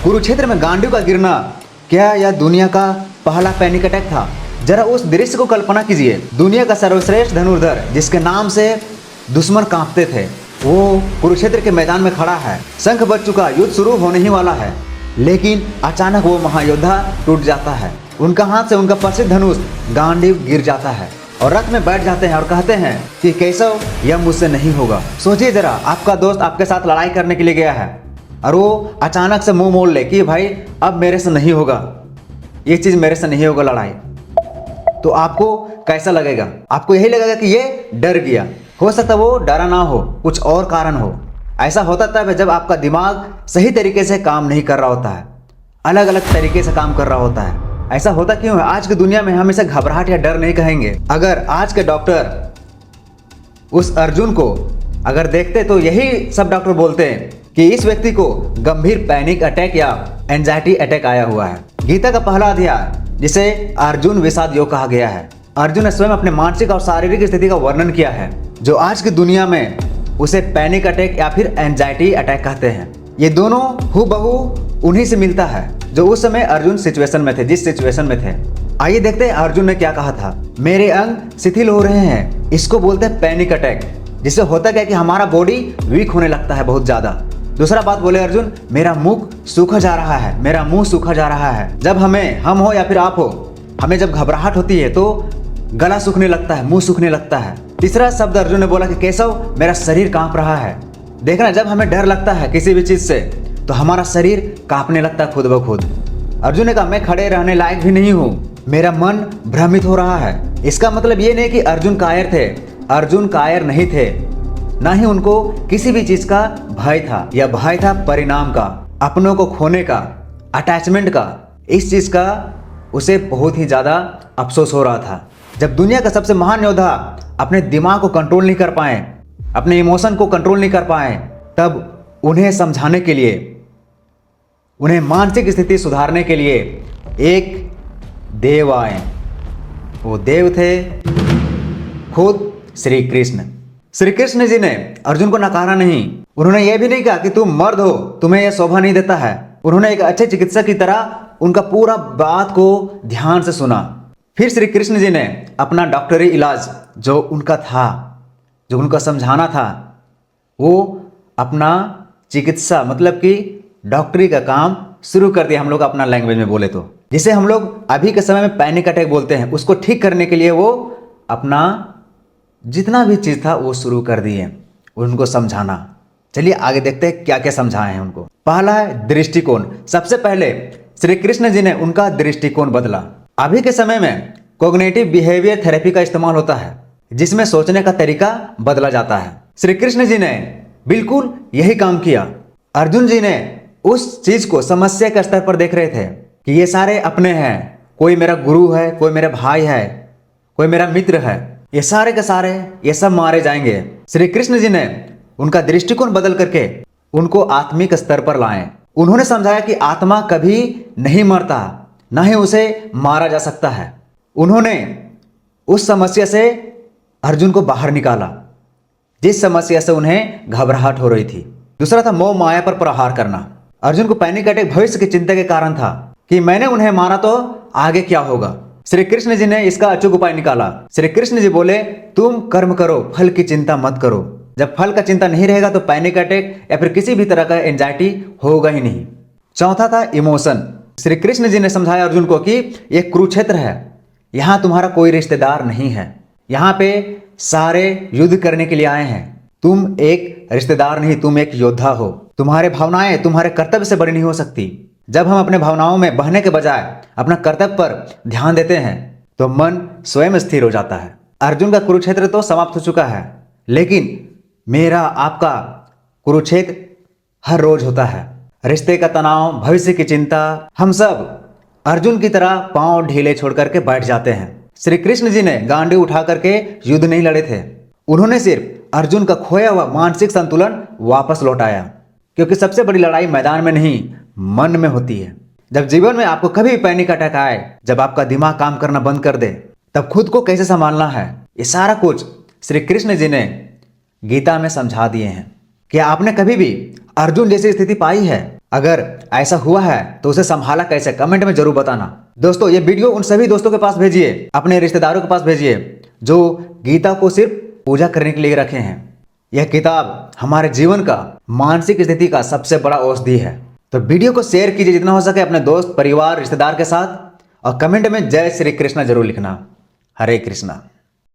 कुरुक्षेत्र में गांडीव का गिरना क्या यह दुनिया का पहला पैनिक अटैक था? जरा उस दृश्य को कल्पना कीजिए। दुनिया का सर्वश्रेष्ठ धनुर्धर जिसके नाम से दुश्मन कांपते थे, वो कुरुक्षेत्र के मैदान में खड़ा है। शंख बज चुका, युद्ध शुरू होने ही वाला है, लेकिन अचानक वो महायोद्धा टूट जाता है। उनका हाथ से उनका प्रसिद्ध धनुष गांडीव गिर जाता है और रथ में बैठ जाते हैं और कहते हैं कि केशव, यह मुझसे नहीं होगा। सोचिए जरा, आपका दोस्त आपके साथ लड़ाई करने के लिए गया है और वो अचानक से मुंह मोड़ ले कि भाई अब मेरे से नहीं होगा, ये चीज़ मेरे से नहीं होगा लड़ाई, तो आपको कैसा लगेगा? आपको यही लगेगा कि ये डर गया। हो सकता वो डरा ना हो, कुछ और कारण हो। ऐसा होता तब है जब आपका दिमाग सही तरीके से काम नहीं कर रहा होता है, अलग अलग तरीके से काम कर रहा होता है। ऐसा होता क्यों है? आज की दुनिया में हम इसे घबराहट या डर नहीं कहेंगे। अगर आज के डॉक्टर उस अर्जुन को अगर देखते तो यही सब डॉक्टर बोलते हैं कि इस व्यक्ति को गंभीर पैनिक अटैक या एंजाइटी अटैक आया हुआ है। गीता का पहला अध्याय जिसे अर्जुन विषाद योग कहा गया है, अर्जुन ने स्वयं अपने मानसिक और शारीरिक स्थिति का वर्णन किया है, जो आज की दुनिया में उसे पैनिक अटैक या फिर एंजाइटी अटैक कहते हैं। ये दोनों हूबहू उन्हीं से मिलता है जो उस समय अर्जुन सिचुएशन में थे, जिस सिचुएशन में थे। आइए देखते हैं अर्जुन ने क्या कहा था। मेरे अंग शिथिल हो रहे हैं, इसको बोलते हैं पैनिक अटैक। जिससे होता क्या कि हमारा बॉडी वीक होने लगता है बहुत ज्यादा। दूसरा बात बोले अर्जुन, मेरा मुख सूखा जा रहा है, मेरा मुंह सूखा जा रहा है। जब हम हो या फिर आप हो, हमें जब घबराहट होती है तो गला सूखने लगता है, मुंह सूखने लगता है। तीसरा शब्द अर्जुन ने बोला कि केशव, मेरा शरीर कांप रहा है। देखना, जब हमें डर लगता है किसी भी चीज से तो हमारा शरीर कांपने लगता है खुद ब खुद। अर्जुन ने कहा, मैं खड़े रहने लायक भी नहीं हूँ, मेरा मन भ्रमित हो रहा है। इसका मतलब ये नहीं कि अर्जुन कायर थे, अर्जुन कायर नहीं थे, ना ही उनको किसी भी चीज का भय था। यह भय था परिणाम का, अपनों को खोने का, अटैचमेंट का। इस चीज का उसे बहुत ही ज्यादा अफसोस हो रहा था। जब दुनिया का सबसे महान योद्धा अपने दिमाग को कंट्रोल नहीं कर पाए, अपने इमोशन को कंट्रोल नहीं कर पाए, तब उन्हें समझाने के लिए, उन्हें मानसिक स्थिति सुधारने के लिए एक देव आए। वो देव थे खुद श्री कृष्ण। श्री कृष्ण जी ने अर्जुन को नकारा नहीं। उन्होंने यह भी नहीं कहा कि तुम मर्द हो, तुम्हें यह शोभा नहीं देता है। उन्होंने एक अच्छे चिकित्सक की तरह उनका पूरा बात को ध्यान से सुना। फिर श्री कृष्ण जी ने अपना डॉक्टरी इलाज जो उनका था, जो उनका समझाना था, वो अपना चिकित्सा मतलब कि डॉक्टरी का काम शुरू कर दिया। हम लोग अपना लैंग्वेज में बोले तो, जिसे हम लोग अभी के समय में पैनिक अटैक बोलते हैं, उसको ठीक करने के लिए वो अपना जितना भी चीज़ था वो शुरू कर दिए, उनको समझाना। चलिए आगे देखते हैं क्या क्या समझाए हैं उनको। पहला है दृष्टिकोण। सबसे पहले श्री कृष्ण जी ने उनका दृष्टिकोण बदला। अभी के समय में कॉग्निटिव बिहेवियर थेरेपी का इस्तेमाल होता है, जिसमें सोचने का तरीका बदला जाता है। श्री कृष्ण जी ने बिल्कुल यही काम किया। अर्जुन जी ने उस चीज को समस्या के स्तर पर देख रहे थे कि ये सारे अपने हैं, कोई मेरा गुरु है, कोई मेरा भाई है, कोई मेरा मित्र है, ये सारे के सारे ये सब मारे जाएंगे। श्री कृष्ण जी ने उनका दृष्टिकोण बदल करके उनको आत्मिक स्तर पर लाए। उन्होंने समझाया कि आत्मा कभी नहीं मरता, ना ही उसे मारा जा सकता है। उन्होंने उस समस्या से अर्जुन को बाहर निकाला जिस समस्या से उन्हें घबराहट हो रही थी। दूसरा था मोह माया पर प्रहार करना। अर्जुन को पैनिक अटैक भविष्य की चिंता के कारण था कि मैंने उन्हें मारा तो आगे क्या होगा। श्री कृष्ण जी ने इसका अचूक उपाय निकाला। श्री कृष्ण जी बोले, तुम कर्म करो, फल की चिंता मत करो। जब फल का चिंता नहीं रहेगा तो पैनिक अटैक या फिर किसी भी तरह का एंजाइटी होगा ही नहीं। चौथा था इमोशन। श्री कृष्ण जी ने समझाया अर्जुन को कि यह कुरुक्षेत्र है, यहाँ तुम्हारा कोई रिश्तेदार नहीं है, यहाँ पे सारे युद्ध करने के लिए आए हैं। तुम एक रिश्तेदार नहीं, तुम एक योद्धा हो। तुम्हारे भावनाएं तुम्हारे कर्तव्य से बड़ी नहीं हो सकती। जब हम अपने भावनाओं में बहने के बजाय अपना कर्तव्य पर ध्यान देते हैं तो मन स्वयं स्थिर हो जाता है। अर्जुन का कुरुक्षेत्र तो समाप्त हो चुका है, लेकिन मेरा आपका कुरुक्षेत्र हर रोज होता है। रिश्ते का तनाव, भविष्य की चिंता, हम सब अर्जुन की तरह पांव ढीले छोड़ करके बैठ जाते हैं। श्री कृष्ण जी ने गांडी उठा करके युद्ध नहीं लड़े थे, उन्होंने सिर्फ अर्जुन का खोया हुआ मानसिक संतुलन वापस लौटाया। क्योंकि सबसे बड़ी लड़ाई मैदान में नहीं, मन में होती है। जब जीवन में आपको कभी पैनिक अटैक आए, जब आपका दिमाग काम करना बंद कर दे, तब खुद को कैसे संभालना है, ये सारा कुछ श्री कृष्ण जी ने गीता में समझा दिए हैं। क्या आपने कभी भी अर्जुन जैसी स्थिति पाई है? अगर ऐसा हुआ है तो उसे संभाला कैसे, कमेंट में जरूर बताना। दोस्तों ये वीडियो उन सभी दोस्तों के पास भेजिए, अपने रिश्तेदारों के पास भेजिए जो गीता को सिर्फ पूजा करने के लिए रखे हैं। यह किताब हमारे जीवन का मानसिक स्थिति का सबसे बड़ा औषधि है। तो वीडियो को शेयर कीजिए जितना हो सके अपने दोस्त, परिवार, रिश्तेदार के साथ, और कमेंट में जय श्री कृष्णा जरूर लिखना। हरे कृष्णा।